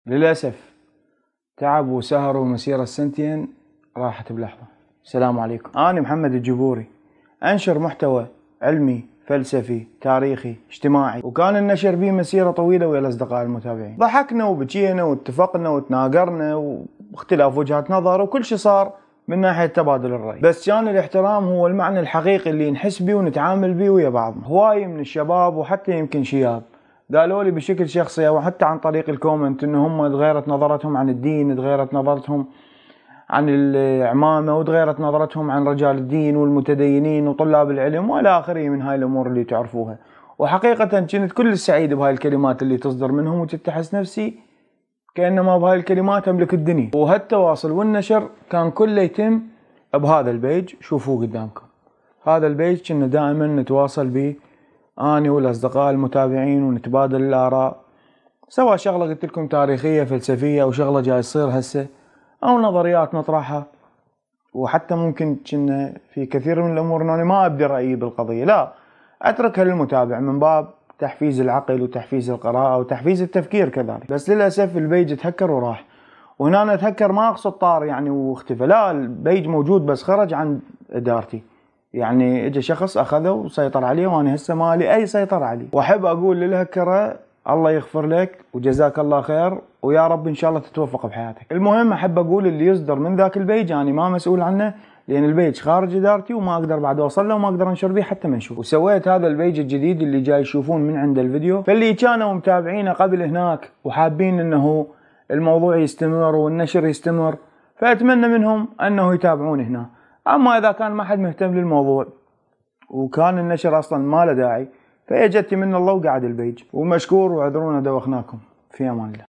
للأسف تعب وسهر ومسيرة السنتين راحت بلحظة. السلام عليكم، أنا محمد الجبوري، أنشر محتوى علمي فلسفي تاريخي اجتماعي، وكان النشر به مسيرة طويلة ويا الأصدقاء المتابعين. ضحكنا وبكينا واتفقنا وتناقرنا واختلاف وجهات نظر وكل شيء صار من ناحية تبادل الرأي، بس كان الاحترام هو المعنى الحقيقي اللي نحس به ونتعامل به ويا بعضنا. هواي من الشباب وحتى يمكن شياب قالوا لي بشكل شخصي او حتى عن طريق الكومنت ان هم تغيرت نظرتهم عن الدين، تغيرت نظرتهم عن العمامة، وتغيرت نظرتهم عن رجال الدين والمتدينين وطلاب العلم والى اخره من هاي الامور اللي تعرفوها. وحقيقة كنت كل السعيد بهاي الكلمات اللي تصدر منهم، وتتحس نفسي كأنما بهاي الكلمات املك الدنيا. وهالتواصل والنشر كان كله يتم بهذا البيج، شوفوه قدامكم. هذا البيج كنا دائما نتواصل به أنا والأصدقاء المتابعين ونتبادل الآراء، سواء شغلة قلت لكم تاريخية فلسفية أو شغلة جاي تصير هسه أو نظريات نطرحها. وحتى ممكن كنا في كثير من الأمور أني ما أبدي رأيي بالقضية، لا، أتركها للمتابع من باب تحفيز العقل وتحفيز القراءة وتحفيز التفكير كذلك. بس للأسف البيج تهكر وراح، وهنا أنا أتهكر ما أقصد طار يعني واختفى، لا، البيج موجود بس خرج عن إدارتي، يعني اجى شخص اخذه وسيطر عليه، وانا هسه ما لي اي سيطرة عليه. واحب اقول للهكرة الله يغفر لك وجزاك الله خير، ويا رب ان شاء الله تتوفق بحياتك. المهم احب اقول اللي يصدر من ذاك البيج انا ما مسؤول عنه، لان البيج خارج ادارتي وما اقدر بعد اوصل له وما اقدر انشر به حتى ما نشوف. وسويت هذا البيج الجديد اللي جاي يشوفون من عند الفيديو، فاللي كانوا متابعينه قبل هناك وحابين انه الموضوع يستمر والنشر يستمر، فاتمنى منهم انه يتابعون هنا. اما اذا كان ما حد مهتم للموضوع وكان النشر اصلا ما له داعي، فاجتي من الله وقعد البيج. ومشكور واعذرونا دوخناكم. في امان الله.